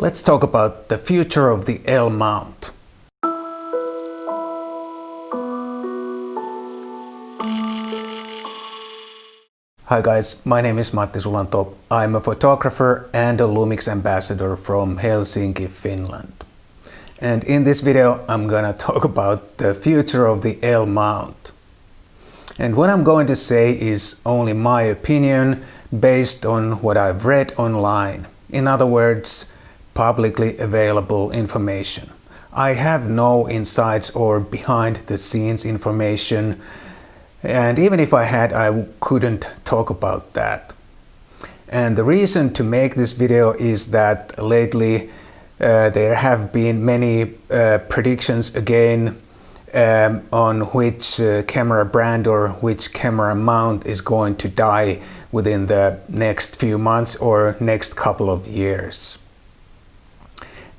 Let's talk about the future of the L mount. Hi guys, my name is Matti Sulanto. I'm a photographer and a Lumix ambassador from Helsinki, Finland. And in this video I'm gonna talk about the future of the L mount. And what I'm going to say is only my opinion based on what I've read online. In other words, publicly available information. I have no insights or behind the scenes information, and even if I had, I couldn't talk about that. And the reason to make this video is that lately there have been many predictions again on which camera brand or which camera mount is going to die within the next few months or next couple of years.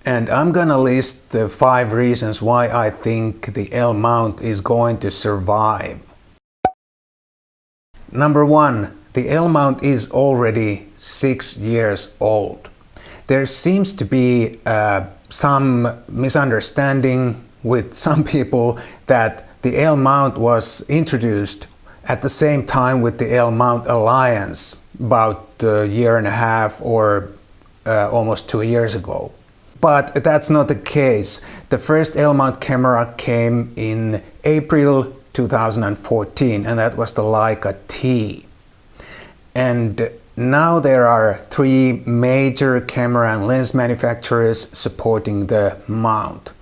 And I'm gonna list the 5 reasons why I think the L mount is going to survive. Number 1, the L mount is already 6 years old. There seems to be some misunderstanding with some people that the L mount was introduced at the same time with the L mount Alliance about a year and a half or almost 2 years ago. But that's not the case. The first L mount camera came in April 2014, and that was the Leica T. And now there are 3 major camera and lens manufacturers supporting the mount.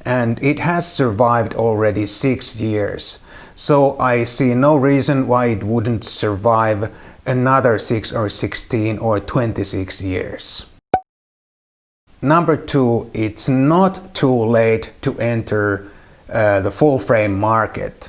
And it has survived already 6 years. So I see no reason why it wouldn't survive another 6 or 16 or 26 years. Number 2, it's not too late to enter the full frame market.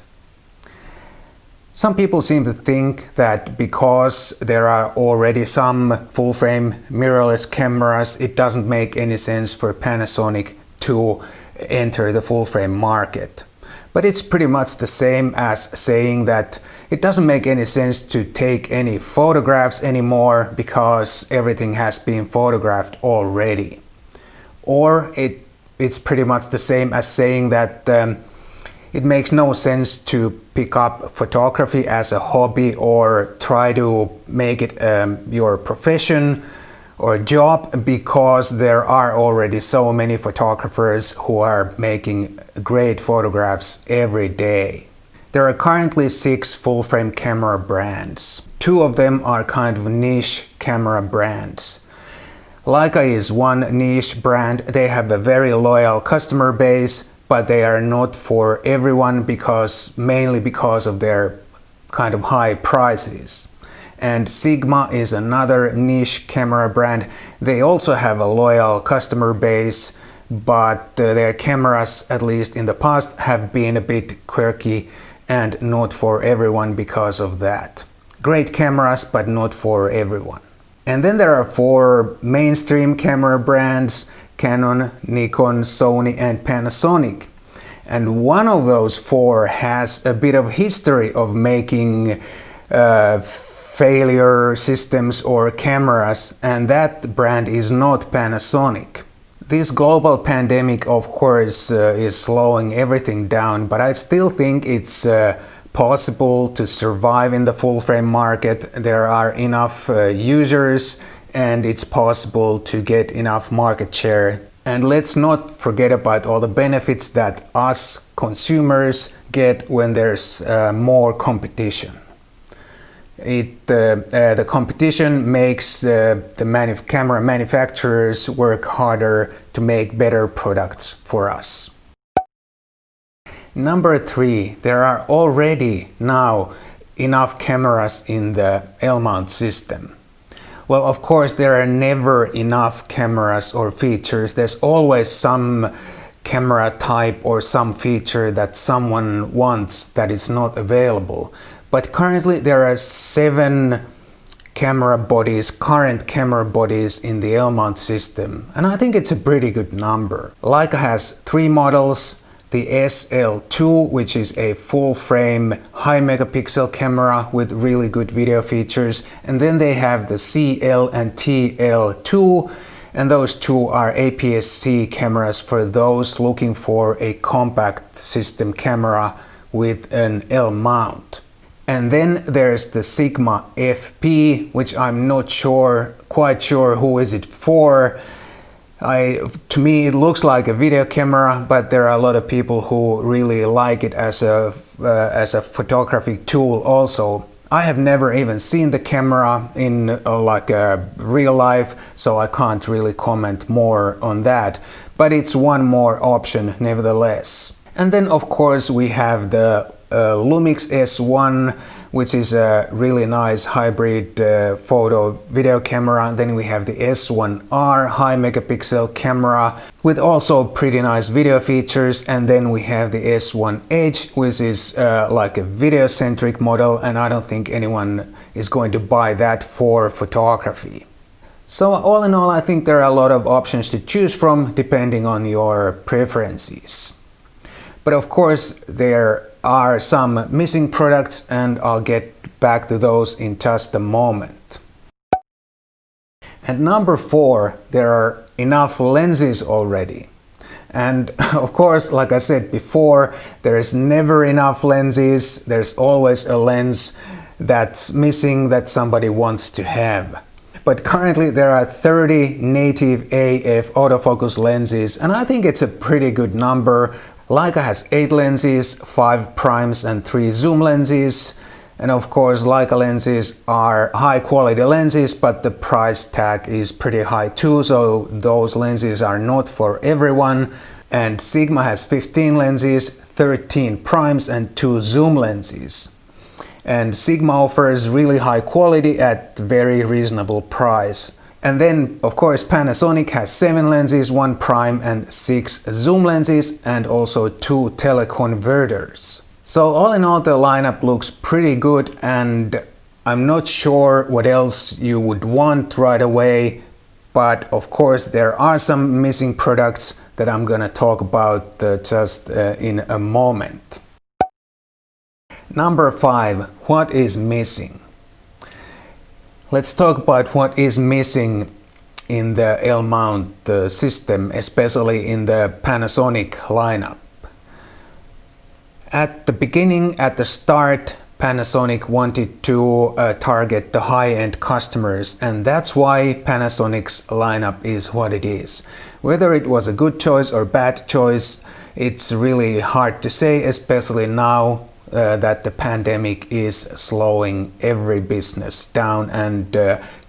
Some people seem to think that because there are already some full frame mirrorless cameras, it doesn't make any sense for Panasonic to enter the full frame market. But it's pretty much the same as saying that it doesn't make any sense to take any photographs anymore because everything has been photographed already. Or it's pretty much the same as saying that it makes no sense to pick up photography as a hobby or try to make it your profession or job because there are already so many photographers who are making great photographs every day. There are currently 6 full-frame camera brands. 2 of them are kind of niche camera brands. Leica is one niche brand. They have a very loyal customer base, but they are not for everyone mainly because of their kind of high prices. And Sigma is another niche camera brand. They also have a loyal customer base, but their cameras, at least in the past, have been a bit quirky and not for everyone because of that. Great cameras, but not for everyone. And then there are 4 mainstream camera brands: Canon, Nikon, Sony and Panasonic. And one of those 4 has a bit of history of making failure systems or cameras, and that brand is not Panasonic. This global pandemic, of course, is slowing everything down, but I still think it's possible to survive in the full frame market. There are enough users and it's possible to get enough market share. And let's not forget about all the benefits that us consumers get when there's more competition. The competition makes the camera manufacturers work harder to make better products for us. Number 3, there are already now enough cameras in the L mount system. Well, of course, there are never enough cameras or features. There's always some camera type or some feature that someone wants that is not available. But currently there are 7 current camera bodies in the L mount system, and I think it's a pretty good number. Leica has 3 models: the SL2, which is a full-frame high megapixel camera with really good video features, and then they have the CL and TL2, And those two are APS-C cameras for those looking for a compact system camera with an L mount. And then there's the Sigma FP, which I'm not quite sure who is it for. To me it looks like a video camera, but there are a lot of people who really like it as a photography tool also. I have never even seen the camera in real life, so I can't really comment more on that. But it's one more option nevertheless. And then of course we have the Lumix S1, which is a really nice hybrid photo video camera. Then we have the S1R high megapixel camera with also pretty nice video features. And then we have the S1H, which is like a video centric model, and I don't think anyone is going to buy that for photography. So all in all, I think there are a lot of options to choose from depending on your preferences. But of course there are some missing products, and I'll get back to those in just a moment. And number 4, there are enough lenses already. And of course, like I said before, there is never enough lenses. There's always a lens that's missing that somebody wants to have. But currently there are 30 native AF autofocus lenses, and I think it's a pretty good number. Leica has 8 lenses, 5 primes and 3 zoom lenses. And of course Leica lenses are high quality lenses, but the price tag is pretty high too, so those lenses are not for everyone. And Sigma has 15 lenses, 13 primes and 2 zoom lenses. And Sigma offers really high quality at very reasonable price. And then, of course, Panasonic has 7 lenses, 1 prime and 6 zoom lenses, and also 2 teleconverters. So all in all, the lineup looks pretty good, and I'm not sure what else you would want right away. But of course, there are some missing products that I'm gonna talk about just in a moment. Number 5, what is missing? Let's talk about what is missing in the L-mount system, especially in the Panasonic lineup. At the beginning, at the start, Panasonic wanted to target the high-end customers, and that's why Panasonic's lineup is what it is. Whether it was a good choice or bad choice, it's really hard to say, especially now that the pandemic is slowing every business down, and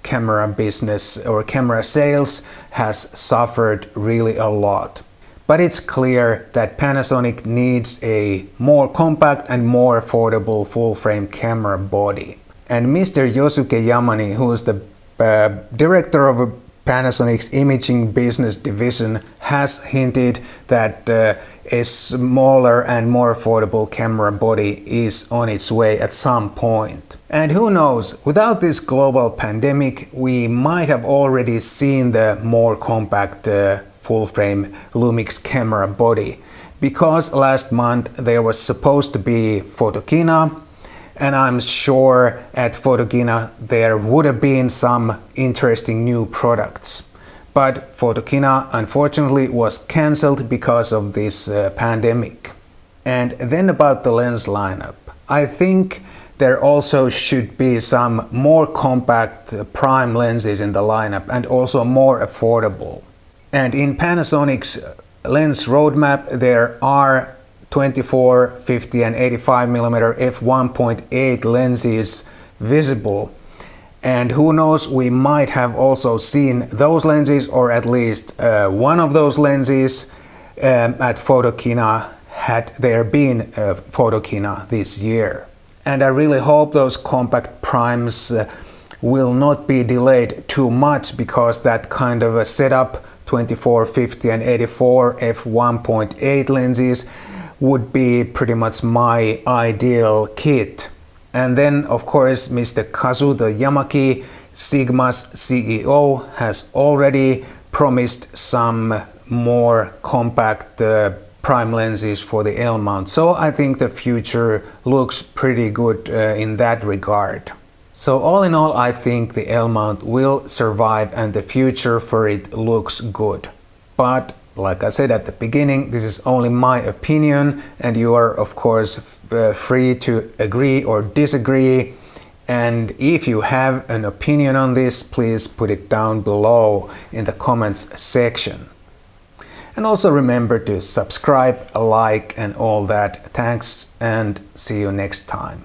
camera business or camera sales has suffered really a lot. But it's clear that Panasonic needs a more compact and more affordable full-frame camera body. And Mr. Yosuke Yamane, who is the director of Panasonic's imaging business division, has hinted that a smaller and more affordable camera body is on its way at some point. And who knows, without this global pandemic, we might have already seen the more compact full-frame Lumix camera body. Because last month there was supposed to be Photokina, and I'm sure at Photokina there would have been some interesting new products. But Photokina unfortunately was cancelled because of this pandemic. And then about the lens lineup. I think there also should be some more compact prime lenses in the lineup, and also more affordable. And in Panasonic's lens roadmap there are 24, 50 and 85mm f1.8 lenses visible. And who knows, we might have also seen those lenses, or at least one of those lenses at Photokina, had there been a Photokina this year. And I really hope those compact primes will not be delayed too much, because that kind of a setup, 24, 50 and 84 f1.8 lenses, would be pretty much my ideal kit. And then of course Mr. Kazuto Yamaki, Sigma's CEO, has already promised some more compact prime lenses for the L-mount. So I think the future looks pretty good in that regard. So all in all, I think the L mount will survive and the future for it looks good. But like I said at the beginning, this is only my opinion and you are of course free to agree or disagree. And if you have an opinion on this, please put it down below in the comments section. And also remember to subscribe, like and all that. Thanks and see you next time.